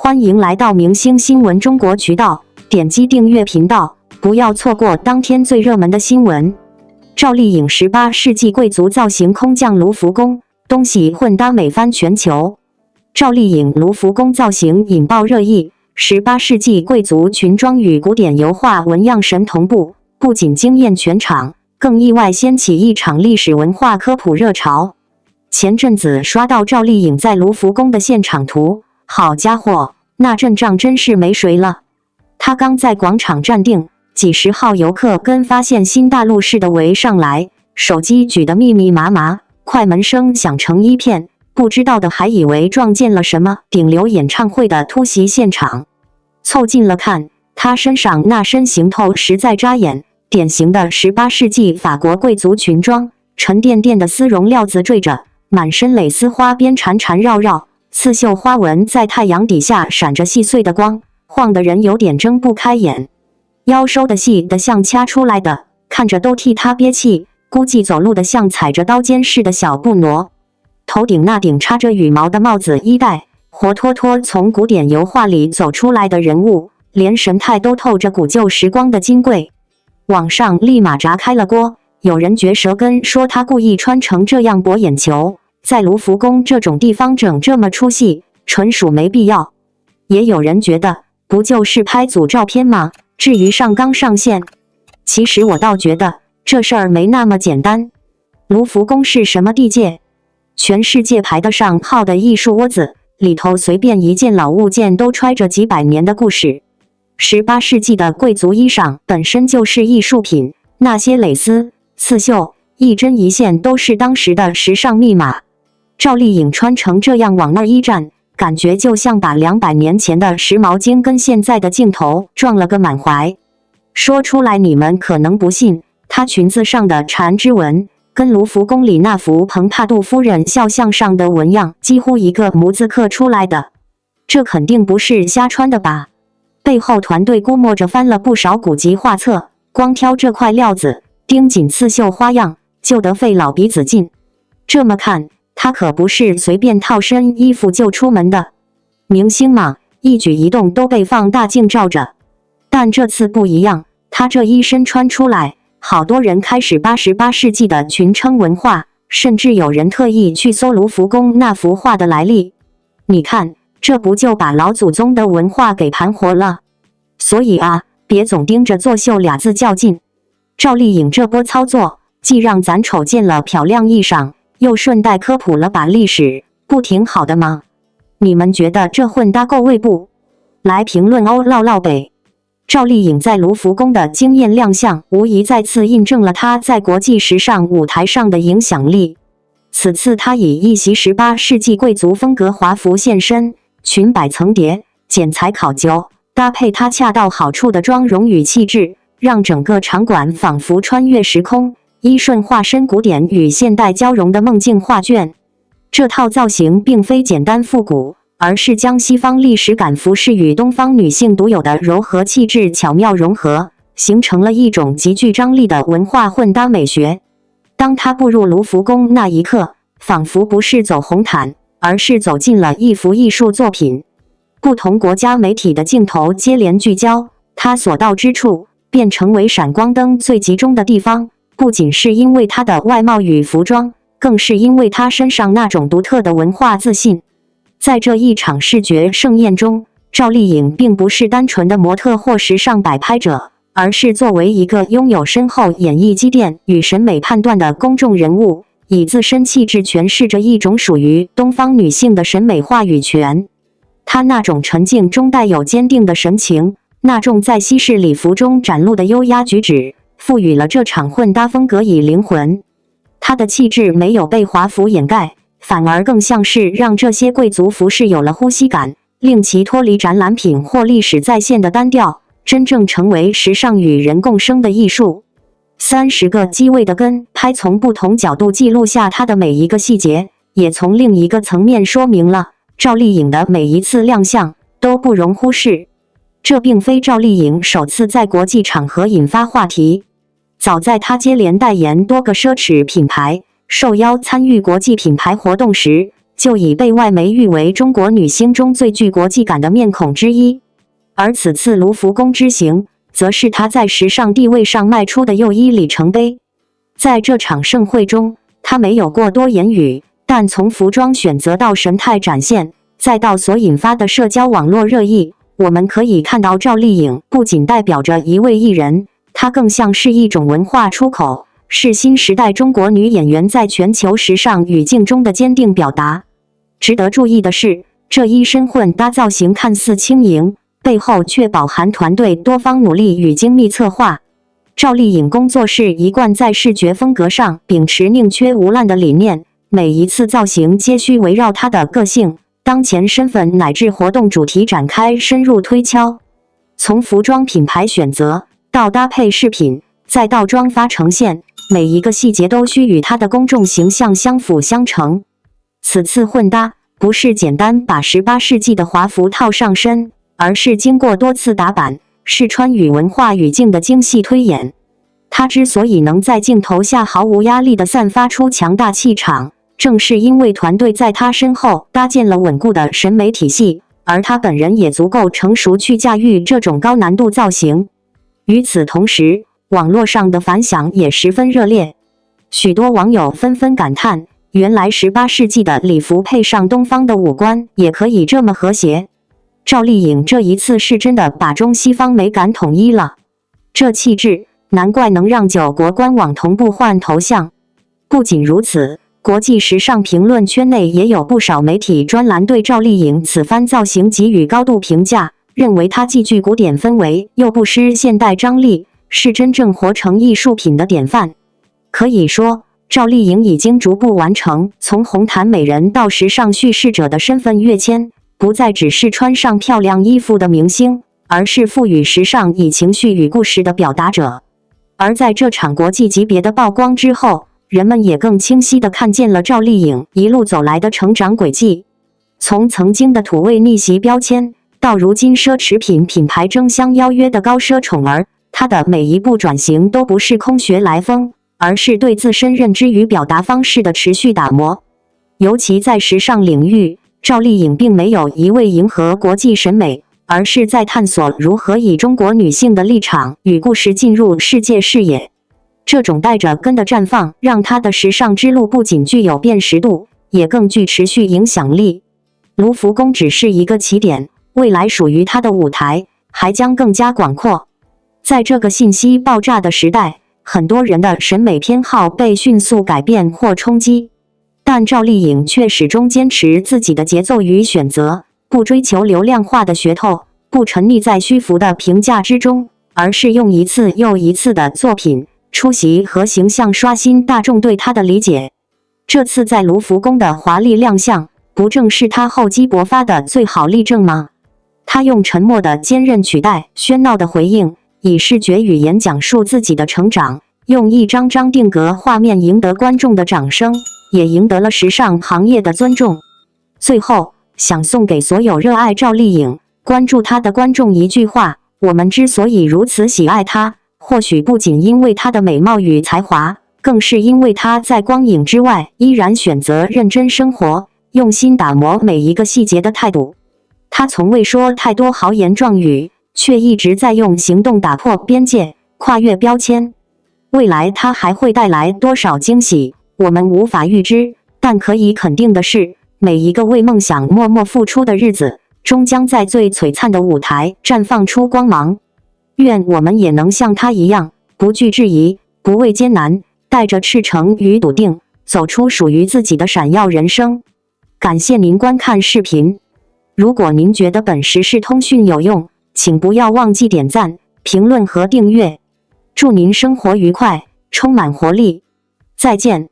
欢迎来到明星新闻中国渠道，点击订阅频道，不要错过当天最热门的新闻。赵丽颖18世纪贵族造型空降卢浮宫，东西混搭美翻全球。赵丽颖卢浮宫造型引爆热议，18世纪贵族裙装与古典油画纹样神同步，不仅惊艳全场，更意外掀起一场历史文化科普热潮。前阵子刷到赵丽颖在卢浮宫的现场图，好家伙，那阵仗真是没谁了。她刚在广场站定，几十号游客跟发现新大陆似的围上来，手机举得密密麻麻，快门声响成一片，不知道的还以为撞见了什么顶流演唱会的突袭现场。凑近了看，她身上那身行头实在扎眼，典型的18世纪法国贵族裙装，沉甸甸的丝绒料子缀着，满身蕾丝花边缠缠绕绕，刺绣花纹在太阳底下闪着细碎的光，晃得人有点睁不开眼。腰收的细得像掐出来的，看着都替她憋气，估计走路的像踩着刀尖似的小步挪。头顶那顶插着羽毛的帽子衣带，活脱脱从古典油画里走出来的人物，连神态都透着古旧时光的金贵。网上立马炸开了锅，有人嚼舌根说他故意穿成这样博眼球，在卢浮宫这种地方整这么出戏，纯属没必要。也有人觉得，不就是拍组照片吗？至于上纲上线？其实我倒觉得这事儿没那么简单。卢浮宫是什么地界？全世界排得上号的艺术窝子，里头随便一件老物件都揣着几百年的故事。18世纪的贵族衣裳本身就是艺术品，那些蕾丝、刺绣，一针一线都是当时的时尚密码。赵丽颖穿成这样往那儿一站，感觉就像把200年前的时髦精跟现在的镜头撞了个满怀。说出来你们可能不信，她裙子上的缠枝纹跟卢浮宫里那幅蓬帕杜夫人肖像上的纹样几乎一个模子刻出来的。这肯定不是瞎穿的吧？背后团队估摸着翻了不少古籍画册，光挑这块料子，盯紧刺绣花样，就得费老鼻子劲。这么看，他可不是随便套身衣服就出门的。明星嘛，一举一动都被放大镜照着。但这次不一样，他这一身穿出来，好多人开始扒18世纪的群称文化，甚至有人特意去搜卢浮宫那幅画的来历。你看，这不就把老祖宗的文化给盘活了？所以啊，别总盯着作秀俩字较劲。赵丽颖这波操作，既让咱瞅见了漂亮衣裳，又顺带科普了把历史，不挺好的吗？你们觉得这混搭够味不？来评论哦，唠唠呗。赵丽颖在卢浮宫的惊艳亮相，无疑再次印证了她在国际时尚舞台上的影响力。此次她以一袭18世纪贵族风格华服现身，裙摆层叠，剪裁考究，搭配她恰到好处的妆容与气质，让整个场馆仿佛穿越时空，依顺化身古典与现代交融的梦境画卷。这套造型并非简单复古，而是将西方历史感服饰与东方女性独有的柔和气质巧妙融合，形成了一种极具张力的文化混搭美学。当她步入卢浮宫那一刻，仿佛不是走红毯，而是走进了一幅艺术作品。不同国家媒体的镜头接连聚焦，她所到之处便成为闪光灯最集中的地方，不仅是因为她的外貌与服装，更是因为她身上那种独特的文化自信。在这一场视觉盛宴中，赵丽颖并不是单纯的模特或时尚摆拍者，而是作为一个拥有深厚演艺积淀与审美判断的公众人物，以自身气质诠释着一种属于东方女性的审美话语权。她那种沉静中带有坚定的神情，那种在西式礼服中展露的优雅举止，赋予了这场混搭风格以灵魂。她的气质没有被华服掩盖，反而更像是让这些贵族服饰有了呼吸感，令其脱离展览品或历史再现的单调，真正成为时尚与人共生的艺术。30个机位的跟拍从不同角度记录下它的每一个细节，也从另一个层面说明了赵丽颖的每一次亮相都不容忽视。这并非赵丽颖首次在国际场合引发话题，早在她接连代言多个奢侈品牌，受邀参与国际品牌活动时，就已被外媒誉为中国女星中最具国际感的面孔之一。而此次卢浮宫之行，则是她在时尚地位上迈出的又一里程碑。在这场盛会中，她没有过多言语，但从服装选择到神态展现，再到所引发的社交网络热议，我们可以看到赵丽颖不仅代表着一位艺人，她更像是一种文化出口，是新时代中国女演员在全球时尚语境中的坚定表达。值得注意的是，这一身混搭造型看似轻盈，背后却饱含团队多方努力与精密策划。赵丽颖工作室一贯在视觉风格上秉持宁缺毋滥的理念，每一次造型皆需围绕她的个性、当前身份乃至活动主题展开深入推敲。从服装品牌选择到搭配饰品，再到妆发呈现，每一个细节都需与她的公众形象相辅相成。此次混搭不是简单把18世纪的华服套上身，而是经过多次打版，是穿与文化语境的精细推演。她之所以能在镜头下毫无压力地散发出强大气场，正是因为团队在她身后搭建了稳固的审美体系，而她本人也足够成熟去驾驭这种高难度造型。与此同时，网络上的反响也十分热烈，许多网友纷纷感叹，原来18世纪的礼服配上东方的五官也可以这么和谐。赵丽颖这一次是真的把中西方美感统一了，这气质难怪能让9国官网同步换头像。不仅如此，国际时尚评论圈内也有不少媒体专栏对赵丽颖此番造型给予高度评价，认为她既具古典氛围又不失现代张力，是真正活成艺术品的典范。可以说，赵丽颖已经逐步完成从红毯美人到时尚叙事者的身份跃迁，不再只是穿上漂亮衣服的明星，而是赋予时尚以情绪与故事的表达者。而在这场国际级别的曝光之后，人们也更清晰地看见了赵丽颖一路走来的成长轨迹。从曾经的土味逆袭标签，到如今奢侈品品牌争相邀约的高奢宠儿，她的每一步转型都不是空穴来风，而是对自身认知与表达方式的持续打磨。尤其在时尚领域，赵丽颖并没有一味迎合国际审美，而是在探索如何以中国女性的立场与故事进入世界视野。这种带着根的绽放，让她的时尚之路不仅具有辨识度，也更具持续影响力。卢浮宫只是一个起点，未来属于她的舞台还将更加广阔。在这个信息爆炸的时代，很多人的审美偏好被迅速改变或冲击，但赵丽颖却始终坚持自己的节奏与选择，不追求流量化的噱头，不沉溺在虚浮的评价之中，而是用一次又一次的作品、出席和形象刷新大众对她的理解。这次在卢浮宫的华丽亮相，不正是她厚积薄发的最好例证吗？她用沉默的坚韧取代喧闹的回应，以视觉语言讲述自己的成长，用一张张定格画面赢得观众的掌声，也赢得了时尚行业的尊重。最后，想送给所有热爱赵丽颖、关注她的观众一句话：我们之所以如此喜爱她，或许不仅因为她的美貌与才华，更是因为她在光影之外依然选择认真生活，用心打磨每一个细节的态度。她从未说太多豪言壮语，却一直在用行动打破边界，跨越标签。未来她还会带来多少惊喜，我们无法预知，但可以肯定的是，每一个为梦想默默付出的日子，终将在最璀璨的舞台绽放出光芒。愿我们也能像她一样，不惧质疑，不畏艰难，带着赤诚与笃定，走出属于自己的闪耀人生。感谢您观看视频。如果您觉得本时事通讯有用，请不要忘记点赞、评论和订阅。祝您生活愉快，充满活力。再见。